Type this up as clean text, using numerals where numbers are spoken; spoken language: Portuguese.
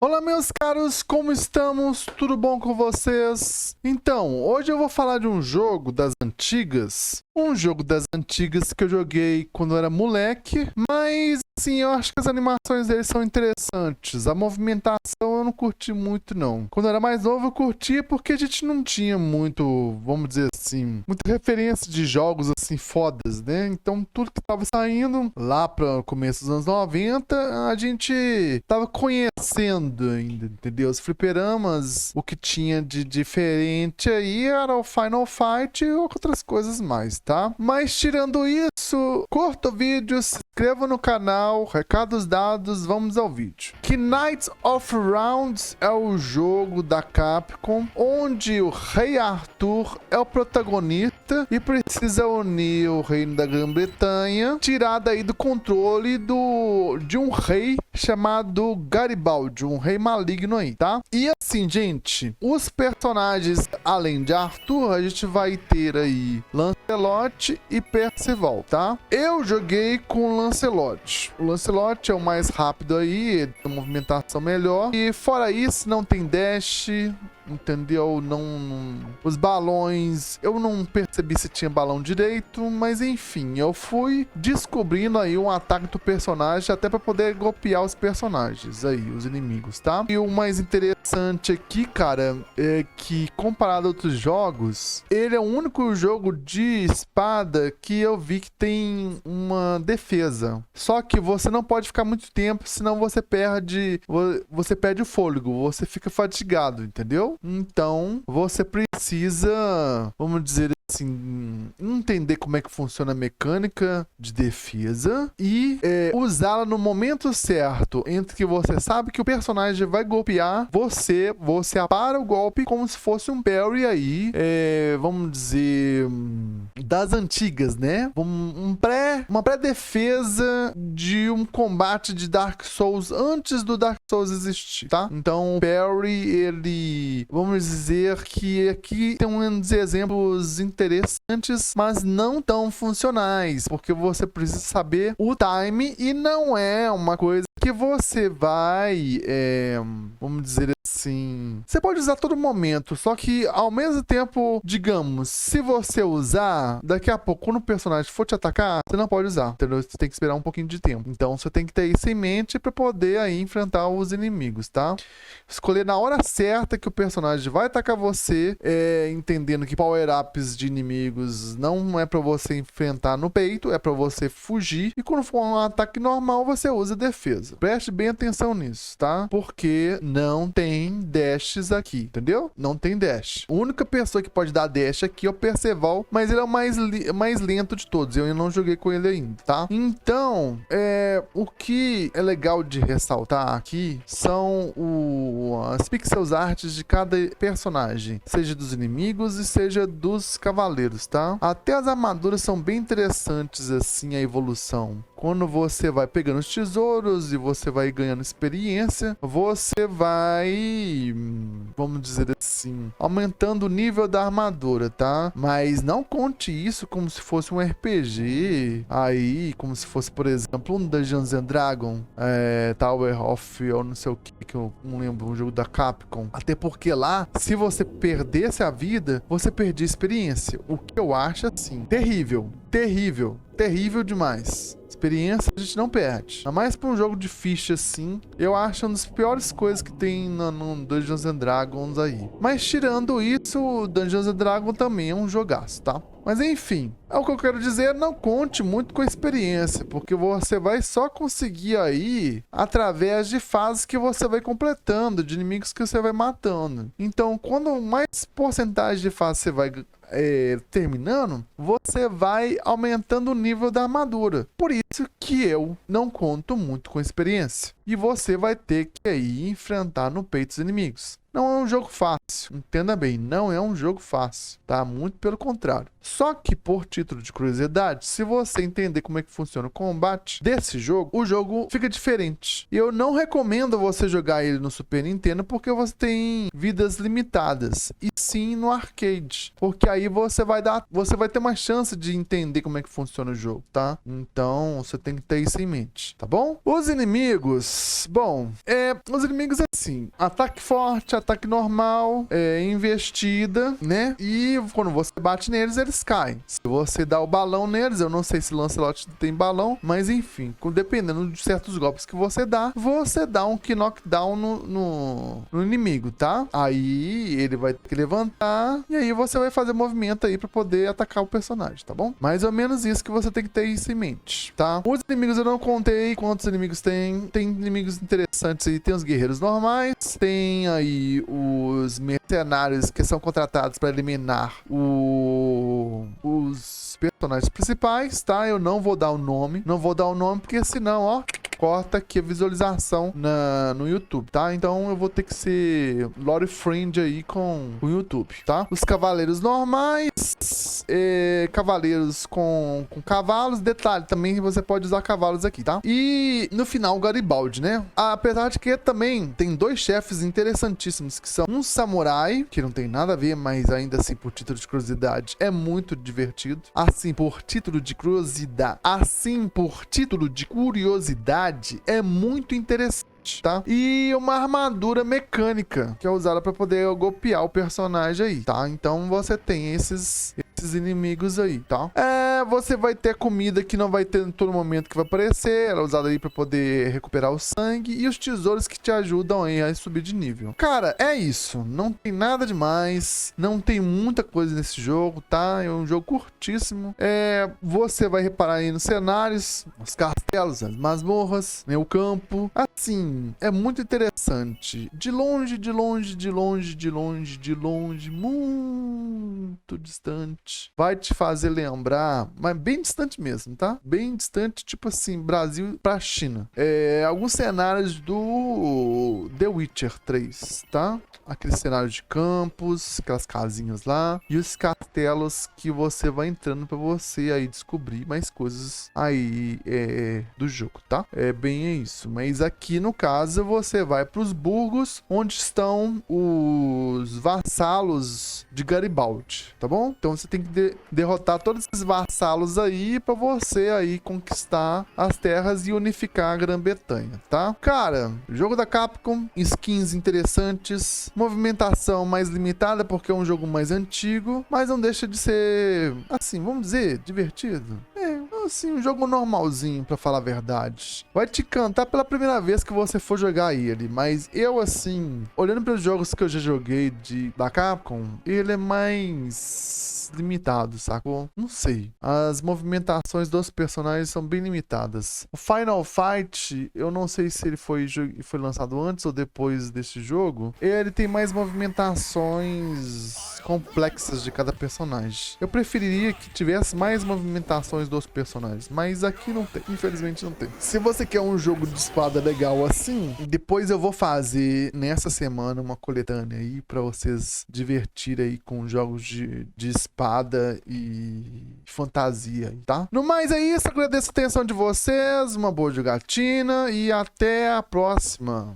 Olá, meus caros, como estamos? Tudo bom com vocês? Então, hoje eu vou falar de um jogo das antigas. Um jogo das antigas que eu joguei quando eu era moleque, mas assim, eu acho que as animações dele são interessantes. A movimentação eu não curti muito, não. Quando eu era mais novo eu curtia porque a gente não tinha muito, vamos dizer assim, muita referência de jogos assim fodas, né? Então tudo que tava saindo lá para o começo dos anos 90, a gente tava conhecendo ainda, entendeu? Os fliperamas, o que tinha de diferente aí era o Final Fight e outras coisas mais, tá? Mas tirando isso, curta o vídeo, se inscreva no canal, recados dados, vamos ao vídeo. Que Knights of Rounds é o jogo da Capcom, onde o Rei Arthur é o protagonista e precisa unir o reino da Grã-Bretanha, tirado aí do controle de um rei chamado Garibaldi, um rei maligno aí, tá? E assim, gente, os personagens, além de Arthur, a gente vai ter aí Lancelot e Percival, tá? Eu joguei com o Lancelot. O Lancelot é o mais rápido aí, ele tem uma movimentação melhor. E fora isso, não tem dash, entendeu? Os balões, eu não percebi se tinha balão direito, mas enfim, eu fui descobrindo aí um ataque do personagem até para poder golpear os personagens aí, os inimigos, tá? E o mais interessante aqui, cara, é que comparado a outros jogos, ele é o único jogo de espada que eu vi que tem uma defesa. Só que você não pode ficar muito tempo, senão você perde o fôlego, você fica fatigado, entendeu? Então, você precisa, vamos dizer assim, entender como é que funciona a mecânica de defesa e usá-la no momento certo, entre que você sabe que o personagem vai golpear, você para o golpe como se fosse um parry aí, vamos dizer, das antigas, né? Uma pré-defesa de um combate de Dark Souls antes do Dark Souls existir, tá? Então, o parry, ele, vamos dizer que aqui tem uns exemplos interessantes, mas não tão funcionais, porque você precisa saber o time e não é uma coisa que você vai, vamos dizer assim, você pode usar a todo momento, só que ao mesmo tempo, digamos, se você usar, daqui a pouco, quando o personagem for te atacar, você não pode usar, entendeu? Você tem que esperar um pouquinho de tempo. Então, você tem que ter isso em mente para poder aí enfrentar os inimigos, tá? Escolher na hora certa que o personagem vai atacar você, entendendo que power-ups de inimigos não é para você enfrentar no peito, é para você fugir, e quando for um ataque normal, você usa defesa. Preste bem atenção nisso, tá? Porque não tem dashes aqui, entendeu? Não tem dash. A única pessoa que pode dar dash aqui é o Percival, mas ele é o mais lento de todos. Eu não joguei com ele ainda, tá? Então, o que é legal de ressaltar aqui são as pixel arts de cada personagem, seja dos inimigos e seja dos cavaleiros, tá? Até as armaduras são bem interessantes, assim, a evolução. Quando você vai pegando os tesouros e você vai ganhando experiência, você vai, vamos dizer assim, aumentando o nível da armadura, tá? Mas não conte isso como se fosse um RPG, aí, como se fosse, por exemplo, um Dungeons and Dragons, Tower of, ou não sei o que eu não lembro, um jogo da Capcom. Até porque lá, se você perdesse a vida, você perdia a experiência. O que eu acho, assim, terrível, terrível, terrível demais. Experiência a gente não perde. Ainda mais pra um jogo de ficha assim, eu acho uma das piores coisas que tem no Dungeons and Dragons aí. Mas tirando isso, o Dungeons and Dragons também é um jogaço, tá? Mas enfim, é o que eu quero dizer, não conte muito com a experiência, porque você vai só conseguir aí através de fases que você vai completando, de inimigos que você vai matando. Então, quando mais porcentagem de fases você vai terminando, você vai aumentando o nível da armadura. Por isso que eu não conto muito com experiência. E você vai ter que aí enfrentar no peito os inimigos. Não é um jogo fácil, entenda bem, não é um jogo fácil, tá? Muito pelo contrário. Só que, por título de curiosidade, se você entender como é que funciona o combate desse jogo, o jogo fica diferente. E eu não recomendo você jogar ele no Super Nintendo porque você tem vidas limitadas, e sim no arcade, porque aí você vai ter uma chance de entender como é que funciona o jogo, tá? Então, Então você tem que ter isso em mente, tá bom? Os inimigos, bom, os inimigos é assim, ataque forte, ataque normal, investida, né? E quando você bate neles, eles caem. Se você dá o balão neles, eu não sei se Lancelot tem balão, mas enfim, dependendo de certos golpes que você dá um knockdown no inimigo, tá? Aí ele vai ter que levantar e aí você vai fazer movimento aí pra poder atacar o personagem, tá bom? Mais ou menos isso que você tem que ter isso em mente, tá? Os inimigos eu não contei quantos inimigos tem. Tem inimigos interessantes aí, tem os guerreiros normais, tem aí os mercenários que são contratados pra eliminar os personagens principais, tá? Eu não vou dar o nome, porque senão, ó, corta aqui a visualização no YouTube, tá? Então eu vou ter que ser lore friend aí com o YouTube, tá? Os cavaleiros normais, cavaleiros com cavalos, detalhe, também você pode usar cavalos aqui, tá? E no final o Garibaldi, né? Apesar de que também tem dois chefes interessantíssimos, que são um samurai, que não tem nada a ver, mas ainda assim por título de curiosidade é muito divertido. Assim, por título de curiosidade, é muito interessante, tá? E uma armadura mecânica, que é usada para poder golpear o personagem aí, tá? Então você tem esses inimigos aí, tá? Você vai ter comida que não vai ter em todo momento que vai aparecer, ela é usada aí pra poder recuperar o sangue, e os tesouros que te ajudam aí a subir de nível. Cara, é isso, não tem nada demais, não tem muita coisa nesse jogo, tá? É um jogo curtíssimo. Você vai reparar aí nos cenários, os castelos, as masmorras, né, o campo, assim, é muito interessante. De longe, muito distante. Vai te fazer lembrar, mas bem distante mesmo, tá? Bem distante, tipo assim, Brasil pra China. Alguns cenários do The Witcher 3, tá? Aqueles cenários de campos, aquelas casinhas lá, e os castelos que você vai entrando pra você aí descobrir mais coisas aí do jogo, tá? É bem isso. Mas aqui no caso você vai pros burgos, onde estão os vassalos de Garibaldi, tá bom? Então você tem que derrotar todos esses vassalos aí pra você aí conquistar as terras e unificar a Grã-Bretanha, tá? Cara, jogo da Capcom, skins interessantes, movimentação mais limitada porque é um jogo mais antigo, mas não deixa de ser, assim, vamos dizer, divertido. Assim, um jogo normalzinho, pra falar a verdade. Vai te cantar pela primeira vez que você for jogar ele, mas eu, assim, olhando para os jogos que eu já joguei da Capcom, ele é mais limitado, sacou? Não sei. As movimentações dos personagens são bem limitadas. O Final Fight, eu não sei se ele foi lançado antes ou depois desse jogo. Ele tem mais movimentações complexas de cada personagem. Eu preferiria que tivesse mais movimentações dos personagens, mas aqui não tem, infelizmente não tem. Se você quer um jogo de espada legal assim, depois eu vou fazer nessa semana uma coletânea aí pra vocês divertirem aí com jogos de espada e fantasia, tá? No mais é isso, agradeço a atenção de vocês, uma boa jogatina e até a próxima.